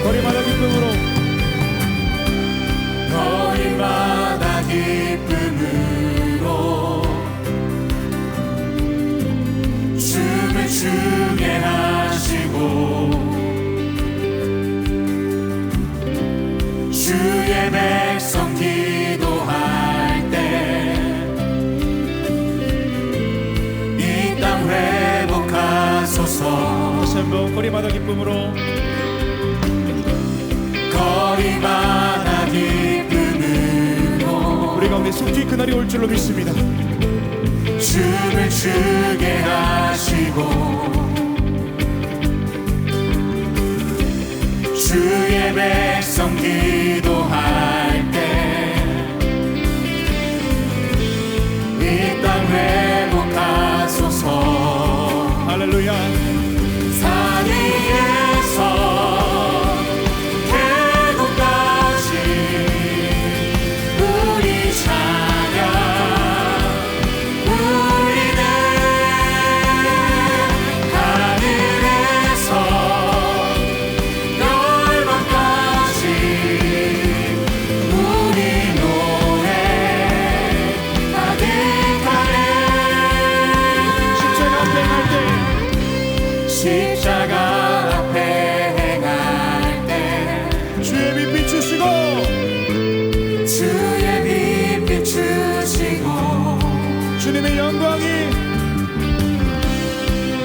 거리마다 기쁨으로 거리마다 기쁨으로 춤을 추게 하시고 주의 백성 기도할 때 이 땅 회복하소서. 다시 한번 거리마다 기쁨으로 거리마다 기쁨으로 우리 가운데 승주의 그날이 올 줄로 믿습니다. 춤을 추게 하시고 주의 백성 기도할 때 이 땅 회복하소서. 할렐루야. 산 위에서 계곡까지 우리 찬양 울리네. 하늘에서 열방까지 우리 노래 가득하네. 십자가 앞에 행할 때 주의 빛 비추시고 주의 빛 비추시고 주님의 영광이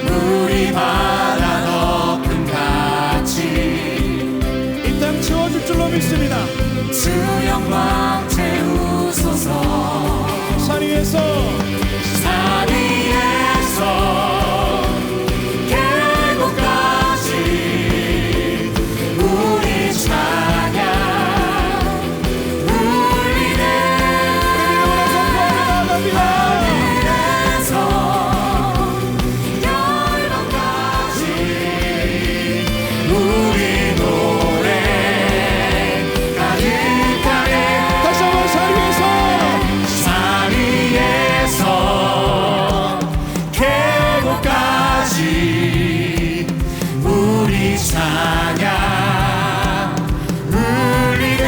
물이 바다 덮음 같이 이 땅 채워줄 줄로 믿습니다. 주 영광 채우소서. 산 위에서 산 위에서 계곡까지 우리 찬양 울리네. 하늘에서 열방까지 우리 노래 가득하네. 다시 한번 산 위에서 산 위에서 계곡까지 우리 찬양 울리네.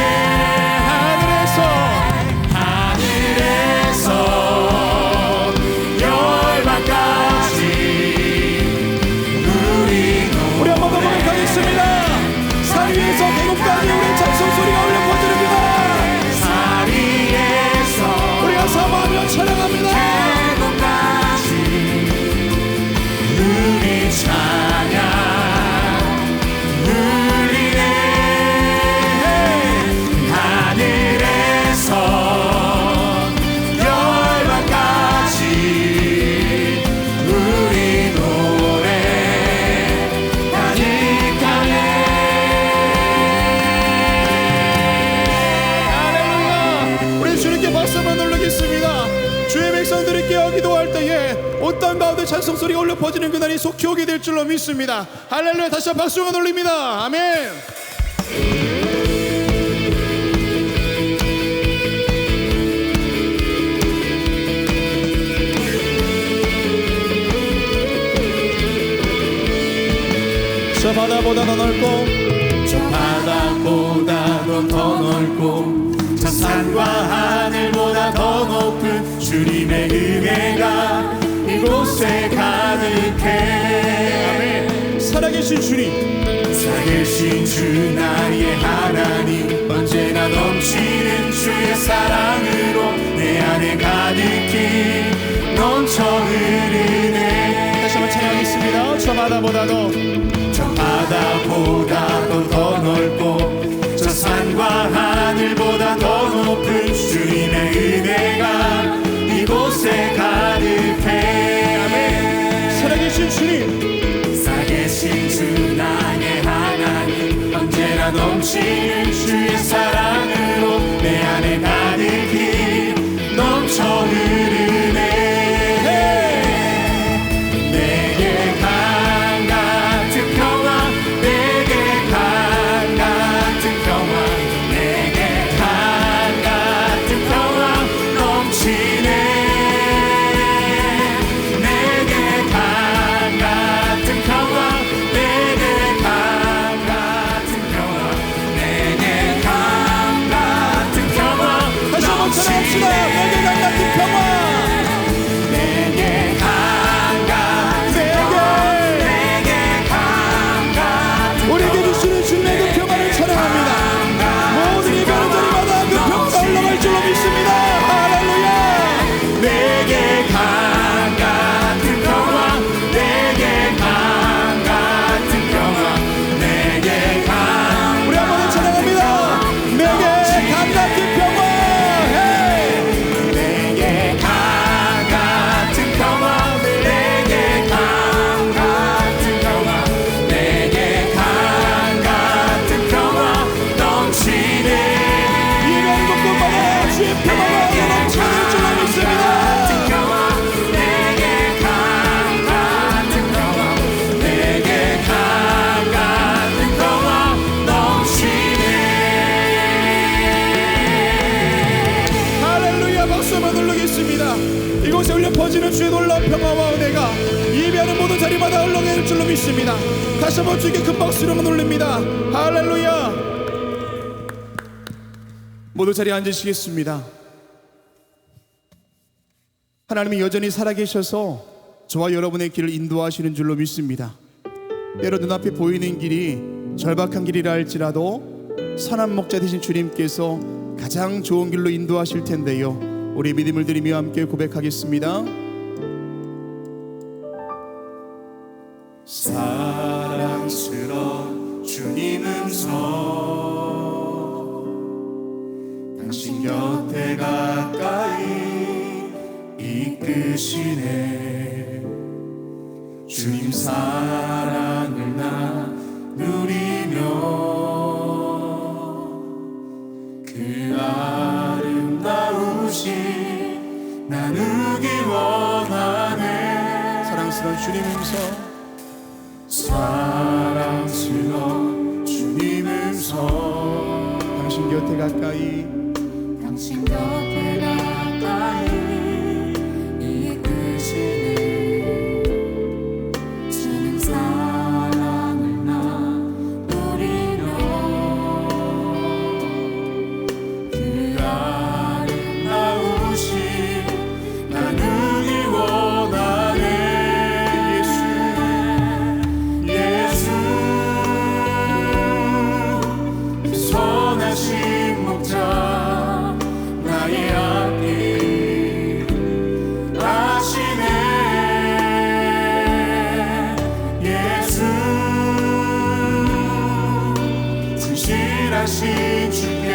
하늘에서 열방까지 우리 우리 한번 더 고백하겠습니다. 산 위에서 계곡까지 우리 찬송 소리가 울려 퍼지릅니다. 산 위에서 우리가 사모하며 찬양합니다. 계곡까지 우리 찬양 울리네. 하늘에서 열방까지 우리 노래 가득하네. 할렐루야. 우리 주님께 박수 한번 올리겠습니다. 주의 백성들이 깨어 기도할 때에 온 땅 가운데 찬송 소리가 울려 퍼지는 그날이 속히 오게 될 줄로 믿습니다. 할렐루야. 다시 한번 박수 한번 올립니다. 아멘. 저 바다보다 더 넓고 저 바다보다도 더 넓고 저 산과 하늘보다 더 높은 주님의 은혜가 이곳에 가득해. 살아계신 주님, 살아계신 주 나의 하나님, 언제나 넘치는 주의 사랑으로 내 안에 가득히 넘쳐 흐르네. 다시 한번 찬양하겠습니다. 저 바다보다도 저 바다보다도 더 넓고 저 산과 하늘보다 더 높은 주님의 은혜가 이곳에 가득해. 아멘. 살아계신 주님, 살아계신 주 나의 하나님, 언제나 넘치는 주의 사랑으로 내 안에 가득히 넘쳐 흐르네. 내게 강 같은 평화, 내게 강 같은 평화, 내게 믿습니다. 이곳에 울려 퍼지는 주의 놀라운 평화와 은혜가 예배하는 모든 자리마다 흘러가게 될 줄로 믿습니다. 다시 한번 주께 큰 박수로 올립니다. 할렐루야. 모두 자리에 앉으시겠습니다. 하나님이 여전히 살아계셔서 저와 여러분의 길을 인도하시는 줄로 믿습니다. 때로 눈앞에 보이는 길이 절박한 길이라 할지라도 선한 목자 되신 주님께서 가장 좋은 길로 인도하실 텐데요. 우리 믿음을 드리며 함께 고백하겠습니다. 사랑스러운 주님 음성 당신 곁에 가까이 이끄시네 주님 사랑을 나 누리며 그 아름다우신 나누기 원하네 사랑스러운 주님 음성 사랑스러운 주님 음성 당신 곁에 가까이 당신 곁에 가까이 이끄시네 주님 사랑을 나 누리며 그 아름다우신 나누기 원하네 선하신 목자 나의 앞길 아시네 예수 진실하신 주께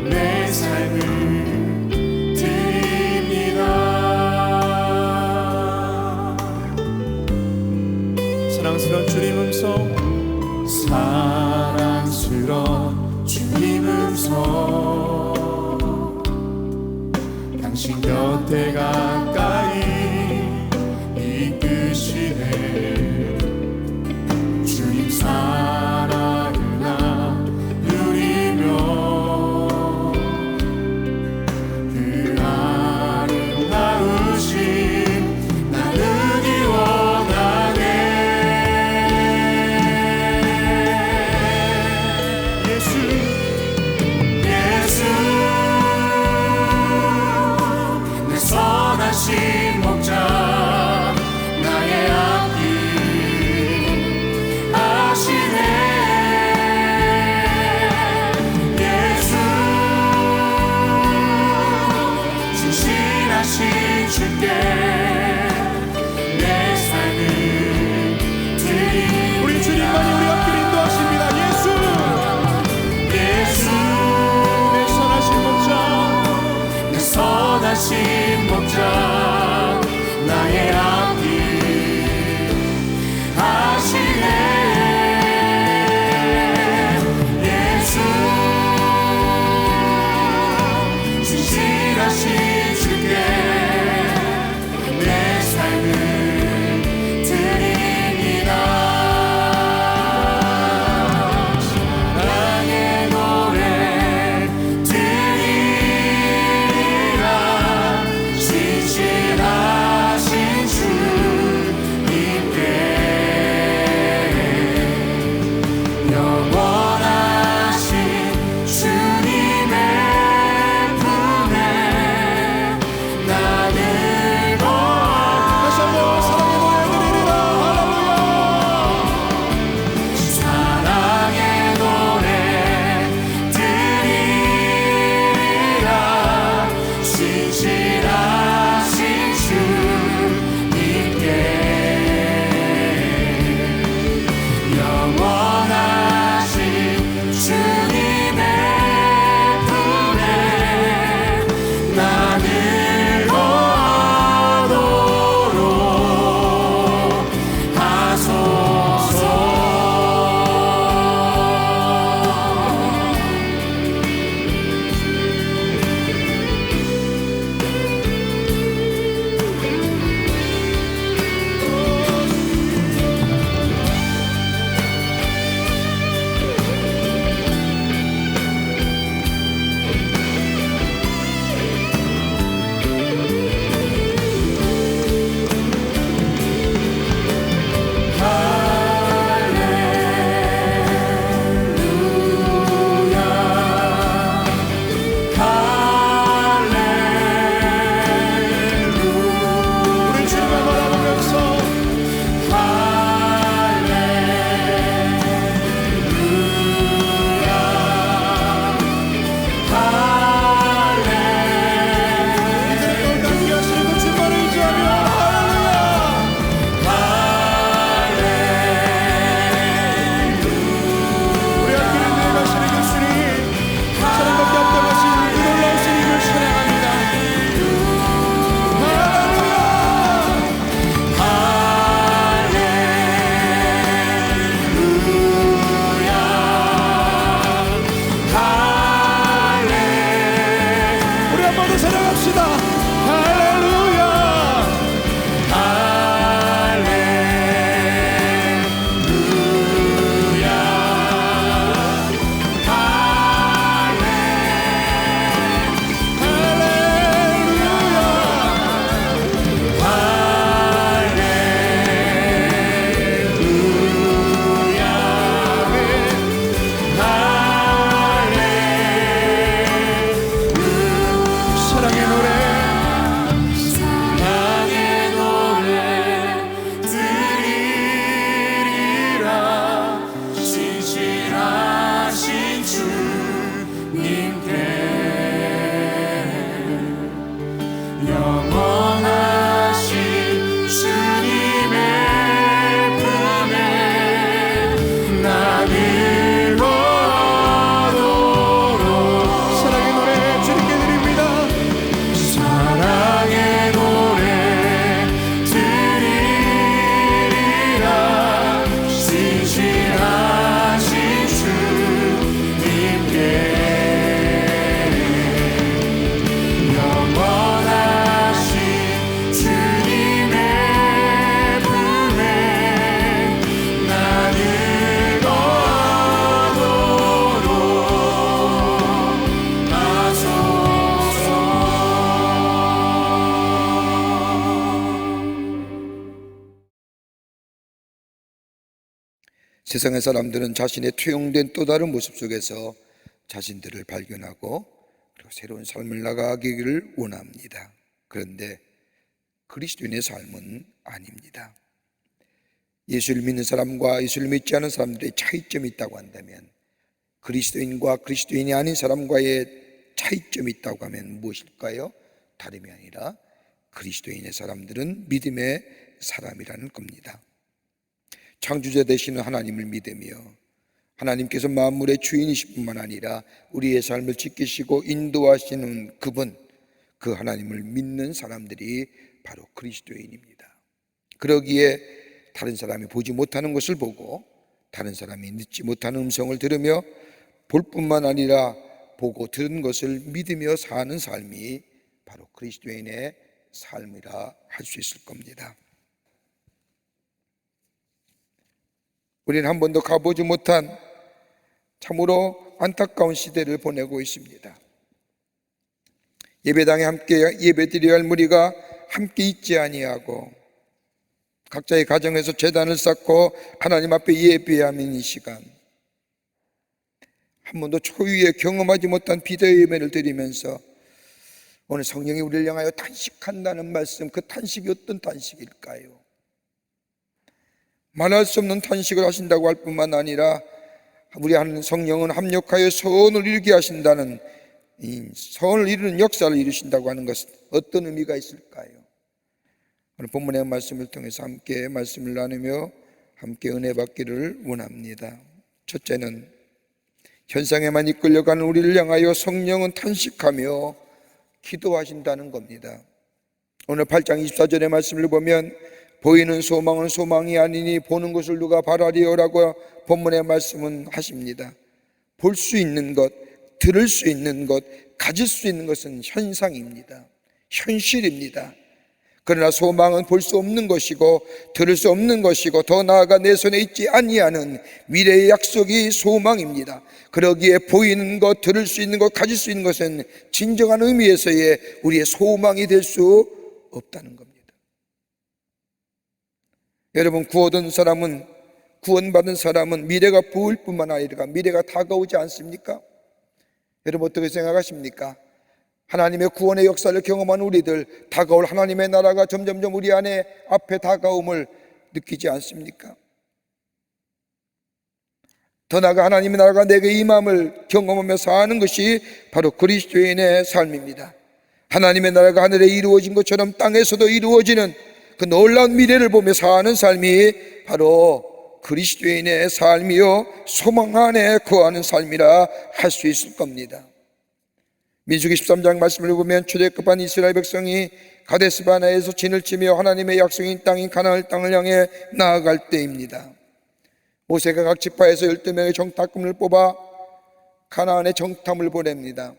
내 삶을 드립니다 사랑스러운 주님 음성 사랑스러운 주님 음성 당신 곁에 가까이 이끄시네 주님 사랑을 나 누리며 그 아름다우신 나누기 원하네 내 선하신 목자 나의 앞길 아시네 예수 진실하신 주께 내 삶을 드립니다 우리 주님만이 우리 앞길 인도하십니다. 예수 세상의 사람들은 자신의 투영된 또 다른 모습 속에서 자신들을 발견하고 그리고 새로운 삶을 나가기를 원합니다. 그런데 그리스도인의 삶은 아닙니다. 예수를 믿는 사람과 예수를 믿지 않은 사람들의 차이점이 있다고 한다면, 그리스도인과 그리스도인이 아닌 사람과의 차이점이 있다고 하면 무엇일까요? 다름이 아니라 그리스도인의 사람들은 믿음의 사람이라는 겁니다. 창조자 되시는 하나님을 믿으며 하나님께서 만물의 주인이실 뿐만 아니라 우리의 삶을 지키시고 인도하시는 그분, 그 하나님을 믿는 사람들이 바로 그리스도인입니다. 그러기에 다른 사람이 보지 못하는 것을 보고 다른 사람이 듣지 못하는 음성을 들으며 볼 뿐만 아니라 보고 들은 것을 믿으며 사는 삶이 바로 그리스도인의 삶이라 할 수 있을 겁니다. 우리는 한 번도 가보지 못한 참으로 안타까운 시대를 보내고 있습니다. 예배당에 함께 예배드려야 할 무리가 함께 있지 아니하고 각자의 가정에서 제단을 쌓고 하나님 앞에 예배하는 이 시간, 한 번도 초유에 경험하지 못한 비대의 예배를 드리면서 오늘 성령이 우리를 향하여 탄식한다는 말씀, 그 탄식이 어떤 탄식일까요? 말할 수 없는 탄식을 하신다고 할 뿐만 아니라 우리 하는 성령은 합력하여 선을 이루게 하신다는, 이 선을 이루는 역사를 이루신다고 하는 것은 어떤 의미가 있을까요? 오늘 본문의 말씀을 통해서 함께 말씀을 나누며 함께 은혜 받기를 원합니다. 첫째는 현상에만 이끌려가는 우리를 향하여 성령은 탄식하며 기도하신다는 겁니다. 오늘 8장 24절의 말씀을 보면 보이는 소망은 소망이 아니니 보는 것을 누가 바라리요라고 본문의 말씀은 하십니다. 볼 수 있는 것, 들을 수 있는 것, 가질 수 있는 것은 현상입니다. 현실입니다. 그러나 소망은 볼 수 없는 것이고 들을 수 없는 것이고 더 나아가 내 손에 있지 아니하는 미래의 약속이 소망입니다. 그러기에 보이는 것, 들을 수 있는 것, 가질 수 있는 것은 진정한 의미에서의 우리의 소망이 될 수 없다는 겁니다. 여러분, 구원받은 사람은 미래가 보일 뿐만 아니라 미래가 다가오지 않습니까? 여러분 어떻게 생각하십니까? 하나님의 구원의 역사를 경험한 우리들, 다가올 하나님의 나라가 점점점 우리 안에 앞에 다가옴을 느끼지 않습니까? 더 나아가 하나님의 나라가 내게 임함을 경험하며 사는 것이 바로 그리스도인의 삶입니다. 하나님의 나라가 하늘에 이루어진 것처럼 땅에서도 이루어지는 그 놀라운 미래를 보며 사는 삶이 바로 그리스도인의 삶이요 소망 안에 거하는 삶이라 할 수 있을 겁니다. 민수기 13장 말씀을 보면 초대급한 이스라엘 백성이 가데스바네아에서 진을 치며 하나님의 약속인 땅인 가나안 땅을 향해 나아갈 때입니다. 모세가 각 지파에서 12명의 정탐꾼을 뽑아 가나안에 정탐을 보냅니다.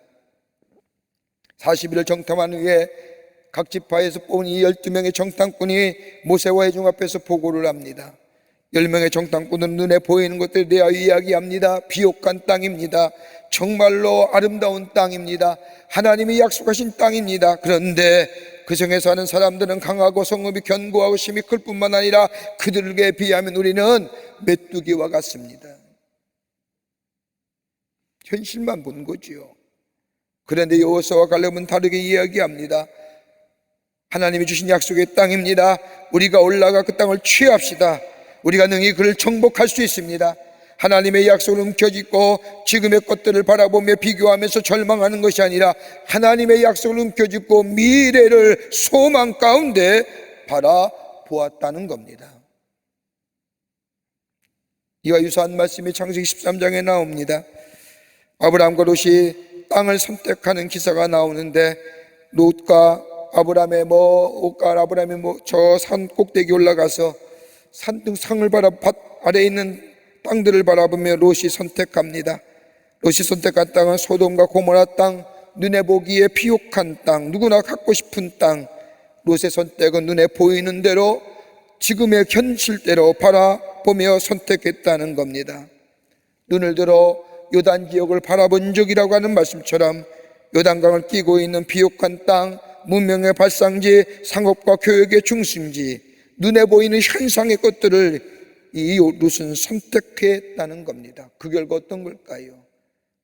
40일을 정탐한 후에 각 지파에서 뽑은 이 12명의 정탐꾼이 모세와 회중 앞에서 보고를 합니다. 10명의 정탐꾼은 눈에 보이는 것들에 대하여 이야기합니다. 비옥한 땅입니다. 정말로 아름다운 땅입니다. 하나님이 약속하신 땅입니다. 그런데 그 성에 사는 사람들은 강하고 성읍이 견고하고 힘이 클 뿐만 아니라 그들에게 비하면 우리는 메뚜기와 같습니다. 현실만 본 거지요. 그런데 여호수아와 갈렙은 다르게 이야기합니다. 하나님이 주신 약속의 땅입니다. 우리가 올라가 그 땅을 취합시다. 우리가 능히 그를 정복할 수 있습니다. 하나님의 약속을 움켜쥐고 지금의 것들을 바라보며 비교하면서 절망하는 것이 아니라 하나님의 약속을 움켜쥐고 미래를 소망 가운데 바라보았다는 겁니다. 이와 유사한 말씀이 창세기 13장에 나옵니다. 아브라함과 롯이 땅을 선택하는 기사가 나오는데 롯과 아브라함이 저 산 꼭대기 올라가서 산등상을 밭 아래에 있는 땅들을 바라보며 롯이 선택합니다. 롯이 선택한 땅은 소돔과 고모라 땅, 눈에 보기에 비옥한 땅, 누구나 갖고 싶은 땅. 롯의 선택은 눈에 보이는 대로 지금의 현실대로 바라보며 선택했다는 겁니다. 눈을 들어 요단 지역을 바라본 적이라고 하는 말씀처럼 요단강을 끼고 있는 비옥한 땅, 문명의 발상지, 상업과 교육의 중심지, 눈에 보이는 현상의 것들을 이 롯은 선택했다는 겁니다. 그 결과 어떤 걸까요?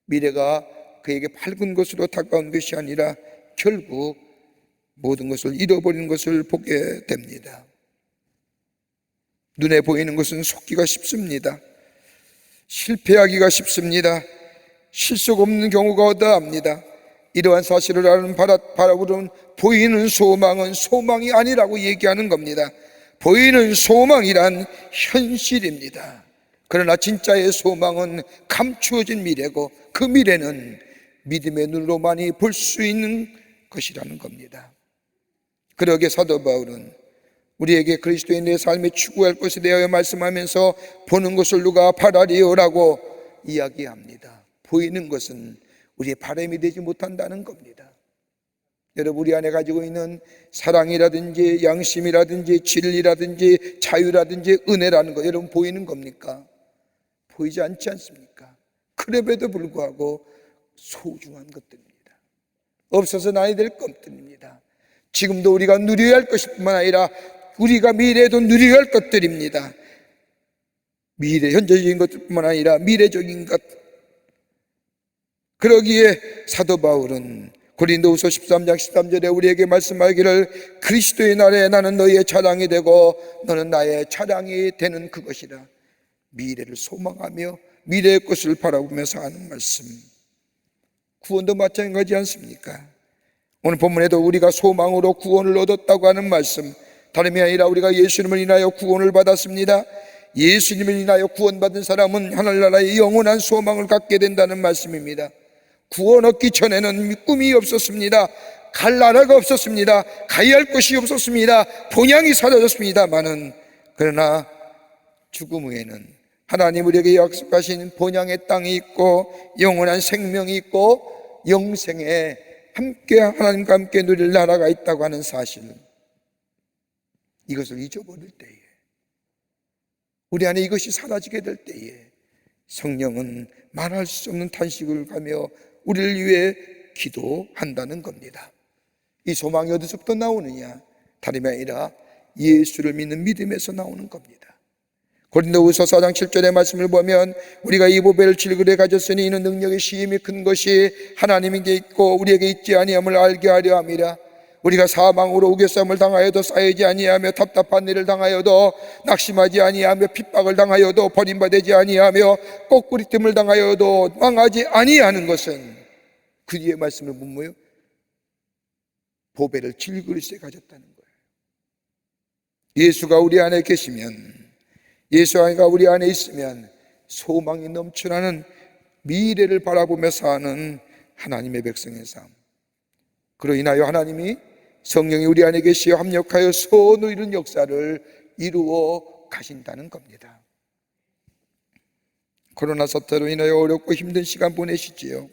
미래가 그에게 밝은 것으로 다가온 것이 아니라 결국 모든 것을 잃어버리는 것을 보게 됩니다. 눈에 보이는 것은 속기가 쉽습니다. 실패하기가 쉽습니다. 실속 없는 경우가 어떠합니다. 이러한 사실을 아는 바라보는 보이는 소망은 소망이 아니라고 얘기하는 겁니다. 보이는 소망이란 현실입니다. 그러나 진짜의 소망은 감추어진 미래고 그 미래는 믿음의 눈으로만이 볼 수 있는 것이라는 겁니다. 그러기에 사도 바울은 우리에게 그리스도인의 삶에 추구할 것에 대하여 말씀하면서 보는 것을 누가 바라리요라고 이야기합니다. 보이는 것은 우리의 바람이 되지 못한다는 겁니다. 여러분, 우리 안에 가지고 있는 사랑이라든지 양심이라든지 진리라든지 자유라든지 은혜라는 거 여러분 보이는 겁니까? 보이지 않지 않습니까? 그럼에도 불구하고 소중한 것들입니다. 없어서는 아니 될 것들입니다. 지금도 우리가 누려야 할 것일 뿐만 아니라 우리가 미래에도 누려야 할 것들입니다. 미래, 현재적인 것뿐만 아니라 미래적인 것. 그러기에 사도 바울은 고린도후서 13장 13절에 우리에게 말씀하기를 그리스도의 날에 나는 너희의 자랑이 되고 너는 나의 자랑이 되는 그것이라. 미래를 소망하며 미래의 것을 바라보면서 하는 말씀. 구원도 마찬가지지 않습니까? 오늘 본문에도 우리가 소망으로 구원을 얻었다고 하는 말씀, 다름이 아니라 우리가 예수님을 인하여 구원을 받았습니다. 예수님을 인하여 구원받은 사람은 하늘나라의 영원한 소망을 갖게 된다는 말씀입니다. 구원 얻기 전에는 꿈이 없었습니다. 갈 나라가 없었습니다. 가야 할 곳이 없었습니다. 본향이 사라졌습니다마는 그러나 죽음 후에는 하나님 우리에게 약속하신 본향의 땅이 있고 영원한 생명이 있고 영생에 함께 하나님과 함께 누릴 나라가 있다고 하는 사실, 이것을 잊어버릴 때에, 우리 안에 이것이 사라지게 될 때에 성령은 말할 수 없는 탄식을 가며 우리를 위해 기도한다는 겁니다. 이 소망이 어디서부터 나오느냐? 다름이 아니라 예수를 믿는 믿음에서 나오는 겁니다. 고린도후서 4장 7절의 말씀을 보면 우리가 이 보배를 질그레 가졌으니 이는 능력의 시임이 큰 것이 하나님에게 있고 우리에게 있지 아니함을 알게 하려 함이라. 우리가 사망으로 우겨쌈을 당하여도 쌓이지 아니하며 답답한 일을 당하여도 낙심하지 아니하며 핍박을 당하여도 버림받지 아니하며 꼬꾸리뜸을 당하여도 망하지 아니하는 것은, 그 뒤에 말씀을 보면 보배를 질그릇에 가졌다는 거예요. 예수가 우리 안에 계시면, 예수가 우리 안에 있으면 소망이 넘쳐나는 미래를 바라보며 사는 하나님의 백성의 삶. 그로 인하여 하나님이 성령이 우리 안에 계시어 합력하여 소원을 이룬 역사를 이루어 가신다는 겁니다. 코로나 사태로 인하여 어렵고 힘든 시간 보내시지요.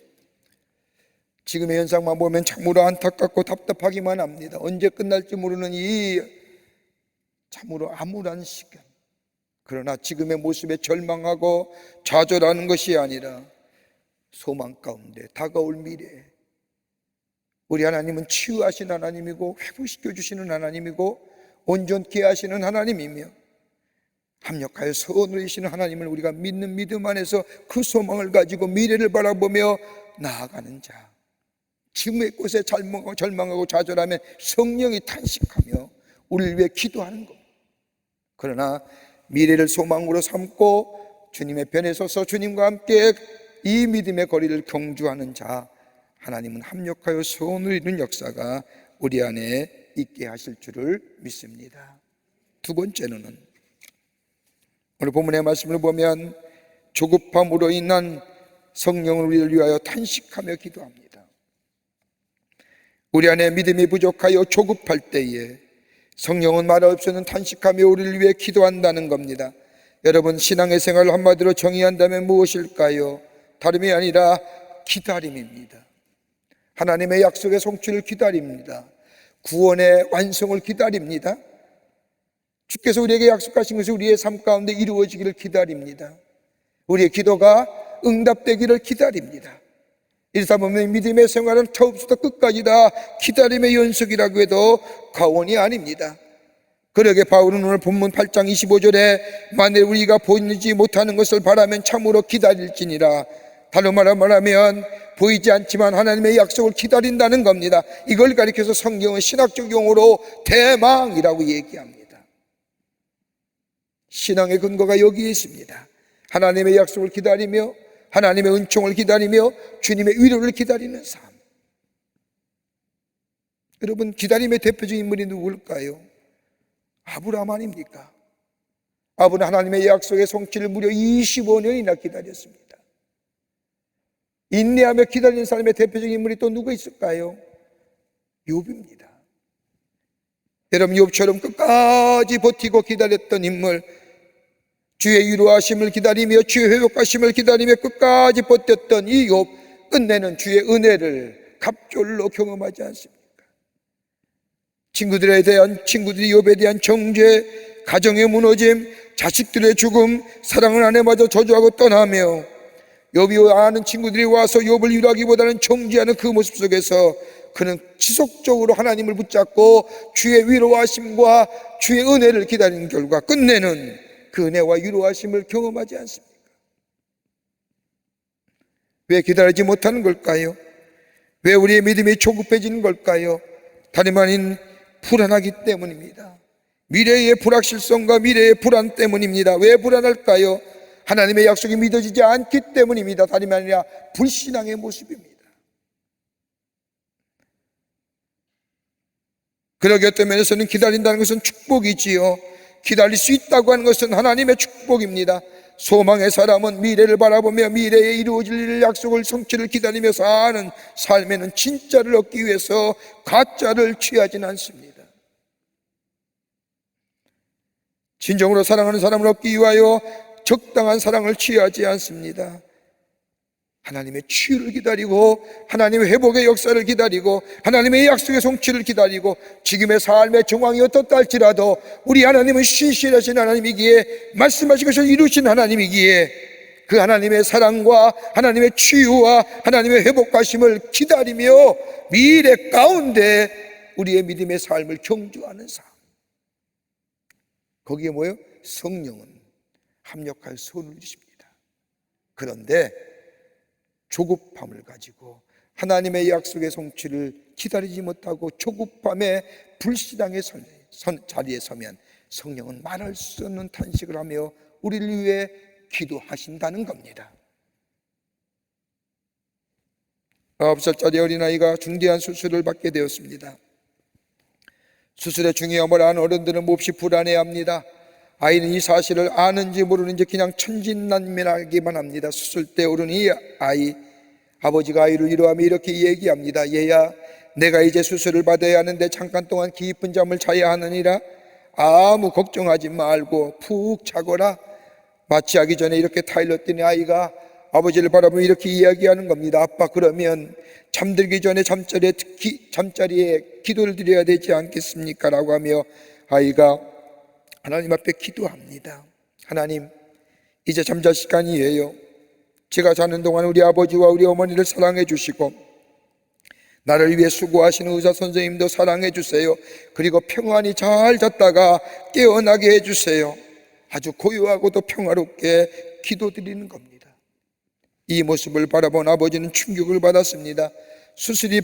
지금의 현상만 보면 참으로 안타깝고 답답하기만 합니다. 언제 끝날지 모르는 이 참으로 암울한 시간. 그러나 지금의 모습에 절망하고 좌절하는 것이 아니라 소망 가운데 다가올 미래, 우리 하나님은 치유하신 하나님이고 회복시켜 주시는 하나님이고 온전케 하시는 하나님이며 합력하여 선을 이루시는 하나님을 우리가 믿는 믿음 안에서 그 소망을 가지고 미래를 바라보며 나아가는 자. 지금의 곳에 절망하고 좌절하면 성령이 탄식하며 우리를 위해 기도하는 겁니다. 그러나 미래를 소망으로 삼고 주님의 편에 서서 주님과 함께 이 믿음의 거리를 경주하는 자, 하나님은 합력하여 소원을 이룬 역사가 우리 안에 있게 하실 줄을 믿습니다. 두 번째로는 오늘 본문의 말씀을 보면 조급함으로 인한 성령을 우리를 위하여 탄식하며 기도합니다. 우리 안에 믿음이 부족하여 조급할 때에 성령은 말 없이는 탄식하며 우리를 위해 기도한다는 겁니다. 여러분, 신앙의 생활을 한마디로 정의한다면 무엇일까요? 다름이 아니라 기다림입니다. 하나님의 약속의 성취를 기다립니다. 구원의 완성을 기다립니다. 주께서 우리에게 약속하신 것이 우리의 삶 가운데 이루어지기를 기다립니다. 우리의 기도가 응답되기를 기다립니다. 이러다 보면 믿음의 생활은 처음부터 끝까지 다 기다림의 연속이라고 해도 과언이 아닙니다. 그러게 바울은 오늘 본문 8장 25절에 만일 우리가 보이지 못하는 것을 바라면 참으로 기다릴지니라, 다른 말로 말하면 보이지 않지만 하나님의 약속을 기다린다는 겁니다. 이걸 가리켜서 성경은 신학적 용어로 대망이라고 얘기합니다. 신앙의 근거가 여기에 있습니다. 하나님의 약속을 기다리며 하나님의 은총을 기다리며 주님의 위로를 기다리는 삶. 여러분, 기다림의 대표적인 인물이 누굴까요? 아브라함 아닙니까? 아브라함은 하나님의 약속의 성취를 무려 25년이나 기다렸습니다. 인내하며 기다리는 사람의 대표적인 인물이 또 누가 있을까요? 욥입니다. 여러분, 욥처럼 끝까지 버티고 기다렸던 인물, 주의 위로하심을 기다리며 주의 회복하심을 기다리며 끝까지 버텼던 이 욥, 끝내는 주의 은혜를 갑절로 경험하지 않습니까? 친구들이 욥에 대한 정죄, 가정의 무너짐, 자식들의 죽음, 사랑하는 아내마저 저주하고 떠나며 욥이 아는 친구들이 와서 욥을 위로하기보다는 정죄하는 그 모습 속에서 그는 지속적으로 하나님을 붙잡고 주의 위로하심과 주의 은혜를 기다리는 결과 끝내는 그 은혜와 위로하심을 경험하지 않습니까? 왜 기다리지 못하는 걸까요? 왜 우리의 믿음이 조급해지는 걸까요? 다름 아닌 불안하기 때문입니다. 미래의 불확실성과 미래의 불안 때문입니다. 왜 불안할까요? 하나님의 약속이 믿어지지 않기 때문입니다. 다름이 아니라 불신앙의 모습입니다. 그러기 어떤 면에서는 기다린다는 것은 축복이지요. 기다릴 수 있다고 하는 것은 하나님의 축복입니다. 소망의 사람은 미래를 바라보며 미래에 이루어질 일 약속을 성취를 기다리며 사는 삶에는 진짜를 얻기 위해서 가짜를 취하지는 않습니다. 진정으로 사랑하는 사람을 얻기 위하여 적당한 사랑을 취하지 않습니다. 하나님의 치유를 기다리고 하나님의 회복의 역사를 기다리고 하나님의 약속의 성취를 기다리고 지금의 삶의 정황이 어떻다 할지라도 우리 하나님은 신실하신 하나님이기에 말씀하신 것을 이루신 하나님이기에 그 하나님의 사랑과 하나님의 치유와 하나님의 회복하심을 기다리며 미래 가운데 우리의 믿음의 삶을 경주하는 삶, 거기에 뭐예요? 성령은 합력하여 선을 이루십니다. 그런데 조급함을 가지고 하나님의 약속의 성취를 기다리지 못하고 조급함에 불신앙의 자리에 서면 성령은 말할 수 없는 탄식을 하며 우리를 위해 기도하신다는 겁니다. 9살짜리 어린아이가 중대한 수술을 받게 되었습니다. 수술의 중요함을 아는 어른들은 몹시 불안해합니다. 아이는 이 사실을 아는지 모르는지 그냥 천진난만하기만 합니다. 수술 때 오른 이 아이, 아버지가 아이를 위로하며 이렇게 얘기합니다. 얘야, 내가 이제 수술을 받아야 하는데 잠깐 동안 깊은 잠을 자야 하느니라. 아무 걱정하지 말고 푹 자거라. 마취하기 전에 이렇게 타일렀더니 아이가 아버지를 바라보며 이렇게 이야기하는 겁니다. 아빠, 그러면 잠들기 전에 잠자리에 기도를 드려야 되지 않겠습니까? 라고 하며 아이가 하나님 앞에 기도합니다. 하나님, 이제 잠잘 시간이에요. 제가 자는 동안 우리 아버지와 우리 어머니를 사랑해 주시고 나를 위해 수고하시는 의사 선생님도 사랑해 주세요. 그리고 평안히 잘 잤다가 깨어나게 해주세요. 아주 고요하고도 평화롭게 기도드리는 겁니다. 이 모습을 바라본 아버지는 충격을 받았습니다. 수술이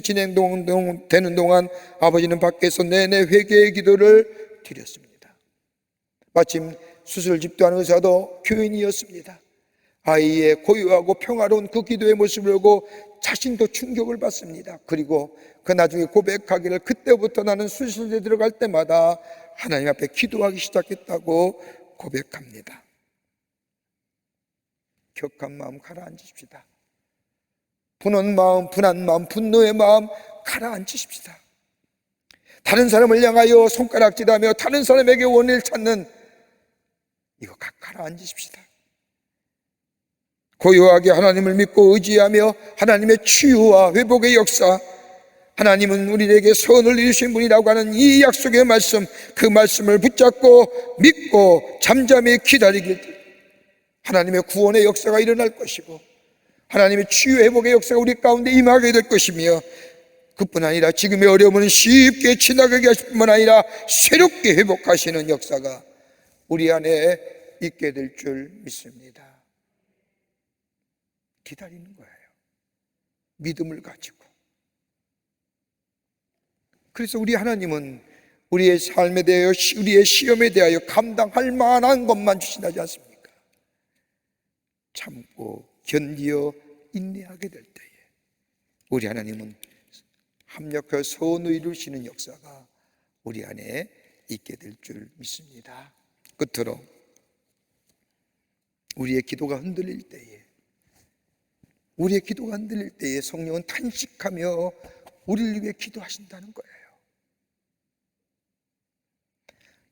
진행되는 동안 아버지는 밖에서 내내 회개의 기도를 드렸습니다. 마침 수술을 집도한 의사도 교인이었습니다. 아이의 고요하고 평화로운 그 기도의 모습을 보고 자신도 충격을 받습니다. 그리고 그 나중에 고백하기를 그때부터 나는 수술에 들어갈 때마다 하나님 앞에 기도하기 시작했다고 고백합니다. 격한 마음 가라앉히십시다. 분한 마음, 분노의 마음 가라앉히십시다. 다른 사람을 향하여 손가락질하며 다른 사람에게 원인을 찾는 이거 가라앉히십시다. 고요하게 하나님을 믿고 의지하며 하나님의 치유와 회복의 역사, 하나님은 우리에게 선을 이루신 분이라고 하는 이 약속의 말씀, 그 말씀을 붙잡고 믿고 잠잠히 기다리길 하나님의 구원의 역사가 일어날 것이고 하나님의 치유 회복의 역사가 우리 가운데 임하게 될 것이며 그뿐 아니라 지금의 어려움은 쉽게 지나가게 하실 뿐만 아니라 새롭게 회복하시는 역사가 우리 안에 있게 될 줄 믿습니다. 기다리는 거예요. 믿음을 가지고. 그래서 우리 하나님은 우리의 삶에 대하여, 우리의 시험에 대하여 감당할 만한 것만 주신다지 않습니까? 참고 견디어 인내하게 될 때에 우리 하나님은 합력하여 선을 이루시는 역사가 우리 안에 있게 될 줄 믿습니다. 끝으로 우리의 기도가 흔들릴 때에 성령은 탄식하며 우리를 위해 기도하신다는 거예요.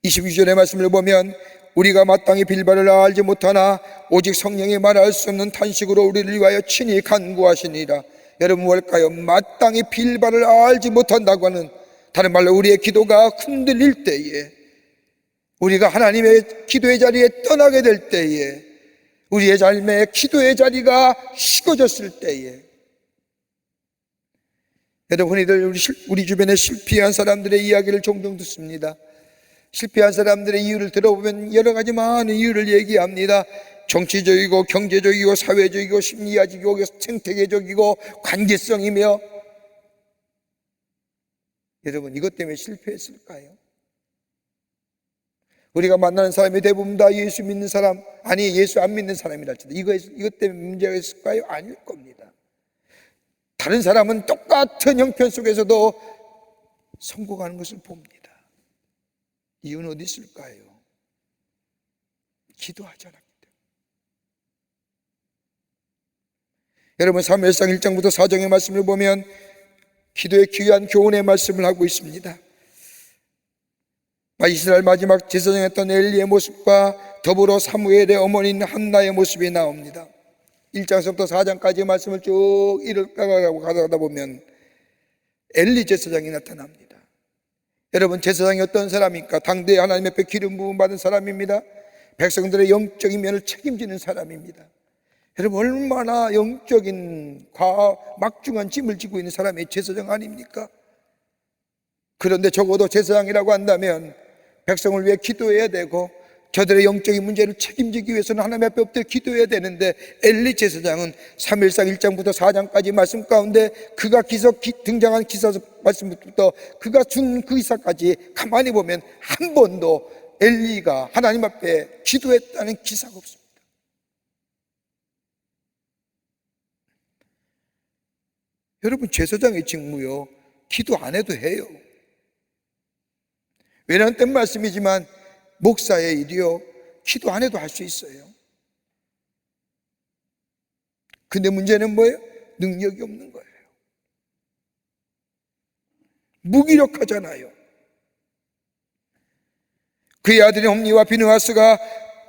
22절의 말씀을 보면 우리가 마땅히 빌바를 알지 못하나 오직 성령이 말할 수 없는 탄식으로 우리를 위하여 친히 간구하시니라. 여러분, 뭘까요? 마땅히 빌바를 알지 못한다고 하는, 다른 말로 우리의 기도가 흔들릴 때에, 우리가 하나님의 기도의 자리에 떠나게 될 때에, 우리의 삶의 기도의 자리가 식어졌을 때에, 여러분, 우리 주변에 실패한 사람들의 이야기를 종종 듣습니다. 실패한 사람들의 이유를 들어보면 여러 가지 많은 이유를 얘기합니다. 정치적이고 경제적이고 사회적이고 심리학적이고 생태계적이고 관계성이며, 여러분, 이것 때문에 실패했을까요? 우리가 만나는 사람이 대부분 다 예수 믿는 사람, 아니 예수 안 믿는 사람이랄지도 이것 때문에 문제가 있을까요? 아닐 겁니다. 다른 사람은 똑같은 형편 속에서도 성공하는 것을 봅니다. 이유는 어디 있을까요? 기도하지 않았기 때문에. 여러분, 사무엘상 1장부터 4장의 말씀을 보면 기도의 귀한 교훈의 말씀을 하고 있습니다. 이스라엘 마지막 제사장이었던 엘리의 모습과 더불어 사무엘의 어머니인 한나의 모습이 나옵니다. 1장서부터 4장까지의 말씀을 쭉 읽어가고 가다 보면 엘리 제사장이 나타납니다. 여러분, 제사장이 어떤 사람입니까? 당대에 하나님 앞에 기름 부음 받은 사람입니다. 백성들의 영적인 면을 책임지는 사람입니다. 여러분, 얼마나 영적인 막중한 짐을 지고 있는 사람이 제사장 아닙니까? 그런데 적어도 제사장이라고 한다면 백성을 위해 기도해야 되고 저들의 영적인 문제를 책임지기 위해서는 하나님 앞에 엎드려 기도해야 되는데, 엘리 제사장은 3일상 1장부터 4장까지 말씀 가운데 그가 등장한 기사 말씀부터 그가 준 그 기사까지 가만히 보면 한 번도 엘리가 하나님 앞에 기도했다는 기사가 없습니다. 여러분, 제사장의 직무요, 기도 안 해도 해요. 왜냐하면 땐 말씀이지만 목사의 일이요, 기도 안 해도 할 수 있어요. 근데 문제는 뭐예요? 능력이 없는 거예요. 무기력하잖아요. 그의 아들인 홈니와 비느하스가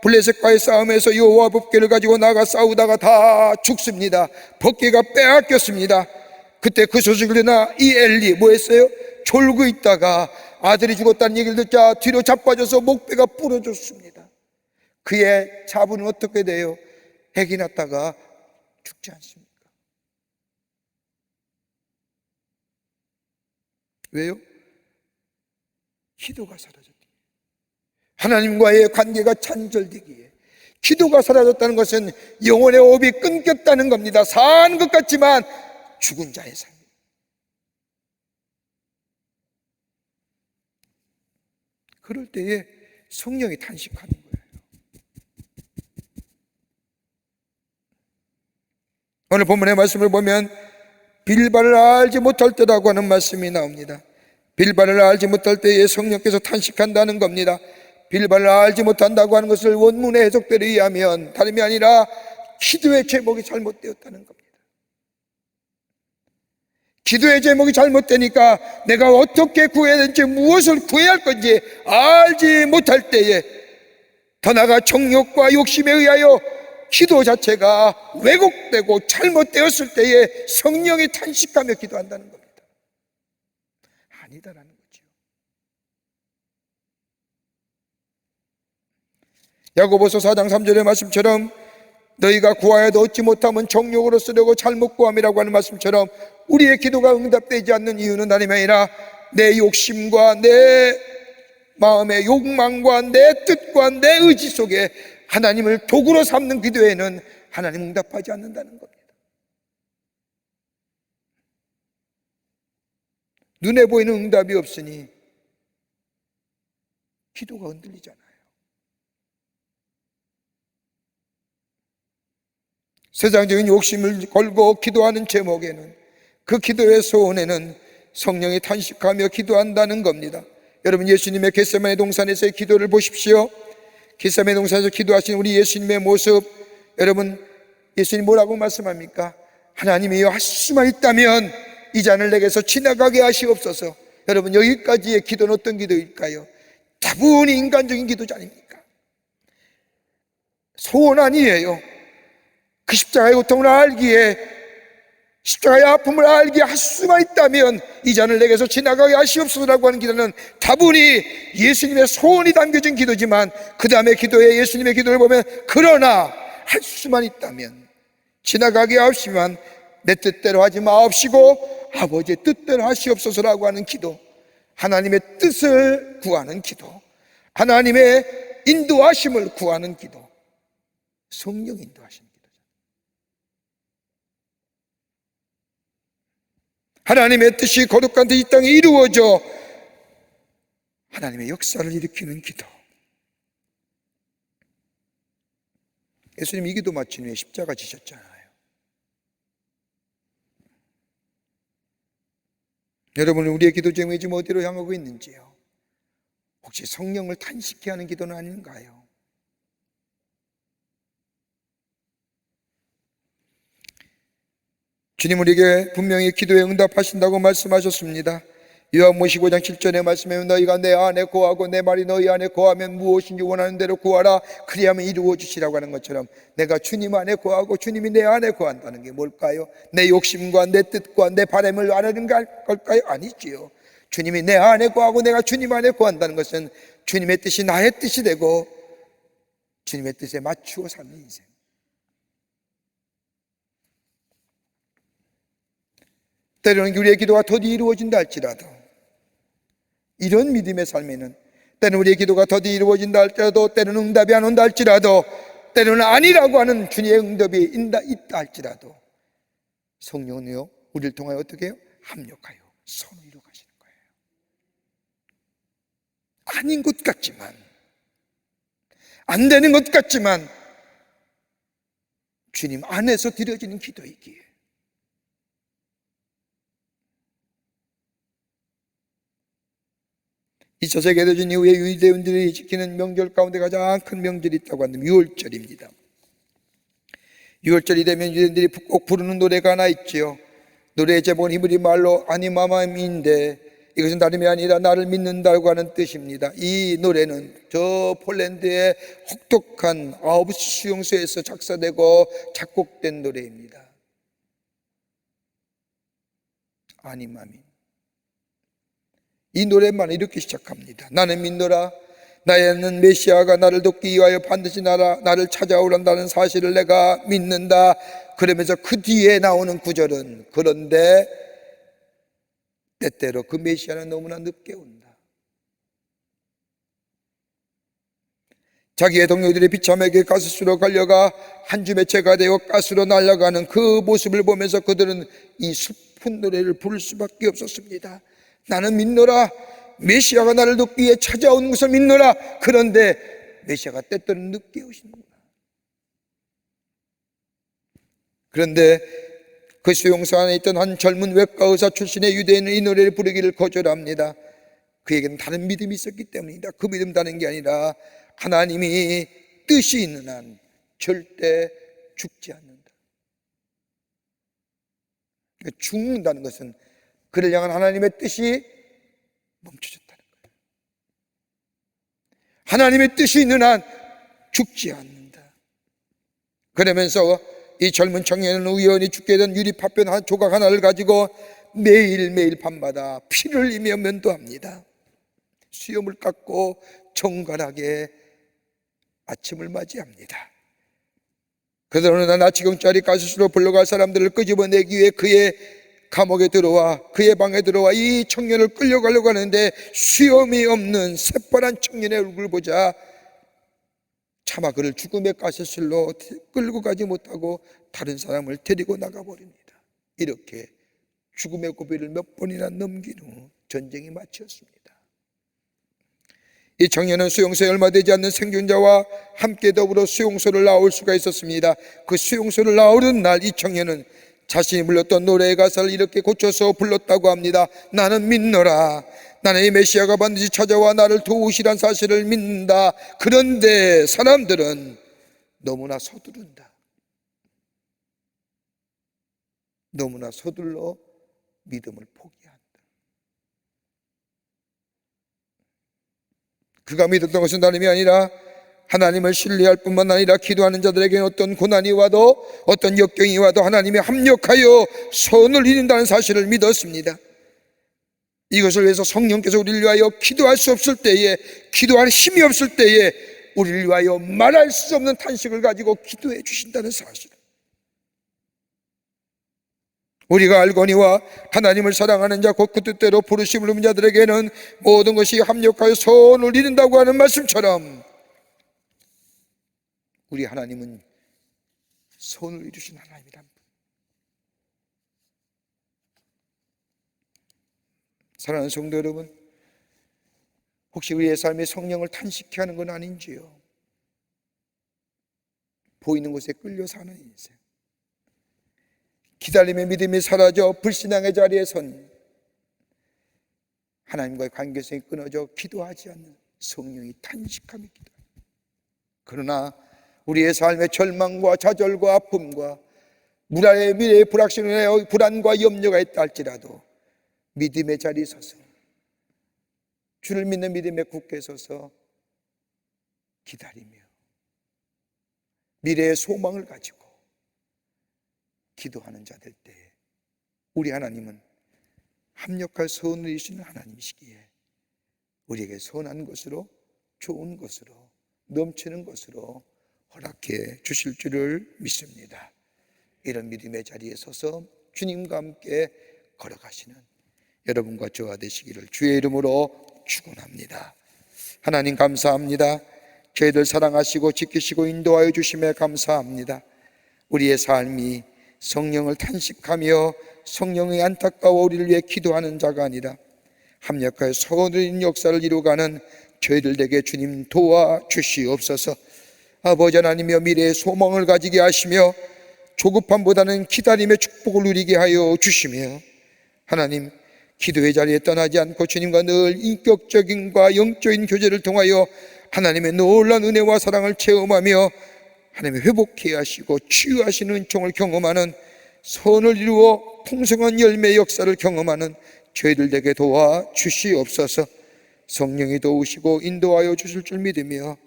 블레셋과의 싸움에서 여호와 법궤를 가지고 나가 싸우다가 다 죽습니다. 법궤가 빼앗겼습니다. 그때 그 소식을 듣나 이 엘리 뭐 했어요? 졸고 있다가 아들이 죽었다는 얘기를 듣자 뒤로 자빠져서 목배가 부러졌습니다. 그의 자부는 어떻게 돼요? 핵이 났다가 죽지 않습니까? 왜요? 기도가 사라졌기에, 하나님과의 관계가 단절되기에. 기도가 사라졌다는 것은 영혼의 호흡이 끊겼다는 겁니다. 사는 것 같지만 죽은 자의 삶. 그럴 때에 성령이 탄식하는 거예요. 오늘 본문의 말씀을 보면 빌바를 알지 못할 때라고 하는 말씀이 나옵니다. 빌바를 알지 못할 때에 성령께서 탄식한다는 겁니다. 빌바를 알지 못한다고 하는 것을 원문의 해석대로 이해하면 다름이 아니라 기도의 제목이 잘못되었다는 겁니다. 기도의 제목이 잘못되니까 내가 어떻게 구해야 되는지, 무엇을 구해야 할 건지 알지 못할 때에, 더 나아가 정욕과 욕심에 의하여 기도 자체가 왜곡되고 잘못되었을 때에 성령이 탄식하며 기도한다는 겁니다. 아니다라는 거죠. 야고보서 4장 3절의 말씀처럼 너희가 구하여도 얻지 못하면 정욕으로 쓰려고 잘못 구함이라고 하는 말씀처럼 우리의 기도가 응답되지 않는 이유는 다름이 아니라 내 욕심과 내 마음의 욕망과 내 뜻과 내 의지 속에 하나님을 도구로 삼는 기도에는 하나님 응답하지 않는다는 겁니다. 눈에 보이는 응답이 없으니 기도가 흔들리잖아요. 세상적인 욕심을 걸고 기도하는 제목에는, 그 기도의 소원에는 성령이 탄식하며 기도한다는 겁니다. 여러분, 예수님의 겟세마네 동산에서의 기도를 보십시오. 겟세마네 동산에서 기도하신 우리 예수님의 모습, 여러분, 예수님 뭐라고 말씀합니까? 하나님이여, 할 수만 있다면 이 잔을 내게서 지나가게 하시옵소서. 여러분, 여기까지의 기도는 어떤 기도일까요? 다분히 인간적인 기도지 아닙니까? 소원 아니에요. 그 십자가의 고통을 알기에, 십자가의 아픔을 알기에 할 수만 있다면 이 잔을 내게서 지나가게 하시옵소서라고 하는 기도는 다분히 예수님의 소원이 담겨진 기도지만, 그 다음에 기도에 예수님의 기도를 보면 그러나 할 수만 있다면 지나가게 하옵시면 내 뜻대로 하지 마옵시고 아버지의 뜻대로 하시옵소서라고 하는 기도, 하나님의 뜻을 구하는 기도, 하나님의 인도하심을 구하는 기도, 성령 인도하심 기도죠. 하나님의 뜻이 거룩한 뜻이 이 땅에 이루어져 하나님의 역사를 일으키는 기도. 예수님 이 기도 마친 후에 십자가 지셨잖아요. 여러분, 우리의 기도 제목이 지금 어디로 향하고 있는지요? 혹시 성령을 탄식케 하는 기도는 아닌가요? 주님 우리에게 분명히 기도에 응답하신다고 말씀하셨습니다. 요한복음 15장 7절의 말씀에 너희가 내 안에 거하고 내 말이 너희 안에 거하면 무엇인지 원하는 대로 구하라 그리하면 이루어 주시라고 하는 것처럼, 내가 주님 안에 거하고 주님이 내 안에 거한다는 게 뭘까요? 내 욕심과 내 뜻과 내 바람을 아는 걸까요? 아니지요. 주님이 내 안에 거하고 내가 주님 안에 거한다는 것은 주님의 뜻이 나의 뜻이 되고 주님의 뜻에 맞추어 사는 인생. 때로는 우리의 기도가 더디 이루어진다 할지라도, 이런 믿음의 삶에는 때로는 우리의 기도가 더디 이루어진다 할지라도, 때로는 응답이 안 온다 할지라도, 때로는 아니라고 하는 주님의 응답이 있다 할지라도 성령은요 우리를 통하여 어떻게 해요? 합력하여 선을 이루어 가시는 거예요. 아닌 것 같지만, 안 되는 것 같지만 주님 안에서 드려지는 기도이기에 이 차 세계대전 이후에 유대인들이 지키는 명절 가운데 가장 큰 명절이 있다고 하면 6월절입니다. 6월절이 되면 유대인들이 꼭 부르는 노래가 하나 있지요. 노래의 제목은 히브리 말로 아니마마인데 이것은 다름이 아니라 나를 믿는다고 하는 뜻입니다. 이 노래는 저 폴란드의 혹독한 아우슈비츠 수용소에서 작사되고 작곡된 노래입니다. 아니마민. 이 노래만 이렇게 시작합니다. 나는 믿노라. 나에는 메시아가 나를 돕기 위하여 반드시 나를 찾아오란다는 사실을 내가 믿는다. 그러면서 그 뒤에 나오는 구절은 그런데 때때로 그 메시아는 너무나 늦게 온다. 자기의 동료들이 비참하게 가스수로 갈려가 한 줌의 채가 되어 가스로 날아가는 그 모습을 보면서 그들은 이 슬픈 노래를 부를 수밖에 없었습니다. 나는 믿노라. 메시아가 나를 돕기 위해 찾아온 것을 믿노라. 그런데 메시아가 때때로 늦게 오십니다. 그런데 그 수용소 안에 있던 한 젊은 외과 의사 출신의 유대인은 이 노래를 부르기를 거절합니다. 그에게는 다른 믿음이 있었기 때문이다. 그 믿음 다른 게 아니라 하나님이 뜻이 있는 한 절대 죽지 않는다. 그러니까 죽는다는 것은 그를 향한 하나님의 뜻이 멈춰졌다는 거예요. 하나님의 뜻이 있는 한 죽지 않는다. 그러면서 이 젊은 청년은 우연히 죽게 된 유리 파편 한 조각 하나를 가지고 매일매일 밤마다 피를 흘리며 면도합니다. 수염을 깎고 정갈하게 아침을 맞이합니다. 그러나 어느 날 나치경찰이 가스수로 불러갈 사람들을 끄집어내기 위해 그의 감옥에 들어와 그의 방에 들어와 이 청년을 끌려가려고 하는데 수염이 없는 새파란 청년의 얼굴을 보자 차마 그를 죽음의 가스실로 끌고 가지 못하고 다른 사람을 데리고 나가버립니다. 이렇게 죽음의 고비를 몇 번이나 넘긴 후 전쟁이 마치었습니다. 이 청년은 수용소에 얼마 되지 않는 생존자와 함께 더불어 수용소를 나올 수가 있었습니다. 그 수용소를 나오는 날 이 청년은 자신이 불렀던 노래의 가사를 이렇게 고쳐서 불렀다고 합니다. 나는 믿노라. 나는 이 메시아가 반드시 찾아와 나를 도우시란 사실을 믿는다. 그런데 사람들은 너무나 서두른다. 너무나 서둘러 믿음을 포기한다. 그가 믿었던 것은 다름이 아니라 하나님을 신뢰할 뿐만 아니라 기도하는 자들에게 어떤 고난이 와도 어떤 역경이 와도 하나님이 합력하여 선을 이룬다는 사실을 믿었습니다. 이것을 위해서 성령께서 우리를 위하여 기도할 수 없을 때에, 기도할 힘이 없을 때에 우리를 위하여 말할 수 없는 탄식을 가지고 기도해 주신다는 사실. 우리가 알거니와 하나님을 사랑하는 자 곧 그 뜻대로 부르심을 입은 자들에게는 모든 것이 합력하여 선을 이룬다고 하는 말씀처럼 우리 하나님은 선을 이루신 하나님이랍니다. 사랑하는 성도 여러분, 혹시 우리의 삶에 성령을 탄식케 하는 건 아닌지요? 보이는 곳에 끌려 사는 인생, 기다림의 믿음이 사라져 불신앙의 자리에 선 하나님과의 관계성이 끊어져 기도하지 않는 성령이 탄식하며 기도합니다. 그러나 우리의 삶의 절망과 좌절과 아픔과 미래의 불확실의 불안과 염려가 있다 할지라도 믿음의 자리에 서서 주를 믿는 믿음에 굳게 서서 기다리며 미래의 소망을 가지고 기도하는 자들 때 우리 하나님은 합력할 선을 이루시는 하나님이시기에 우리에게 선한 것으로, 좋은 것으로, 넘치는 것으로 허락해 주실 줄을 믿습니다. 이런 믿음의 자리에 서서 주님과 함께 걸어가시는 여러분과 저와 되시기를 주의 이름으로 축원합니다. 하나님 감사합니다. 저희들 사랑하시고 지키시고 인도하여 주심에 감사합니다. 우리의 삶이 성령을 탄식하며 성령의 안타까워 우리를 위해 기도하는 자가 아니라 합력하여 선을 이루는 역사를 이루어가는 저희들 에게 주님 도와주시옵소서. 아버지 하나님이여 미래의 소망을 가지게 하시며 조급함보다는 기다림의 축복을 누리게 하여 주시며 하나님 기도의 자리에 떠나지 않고 주님과 늘 인격적인과 영적인 교제를 통하여 하나님의 놀라운 은혜와 사랑을 체험하며 하나님의 회복케 하시고 치유하시는 은총을 경험하는 선을 이루어 풍성한 열매의 역사를 경험하는 저희들에게 도와주시옵소서. 성령이 도우시고 인도하여 주실 줄 믿으며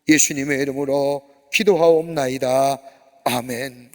예수님의 이름으로 기도하옵나이다. 아멘.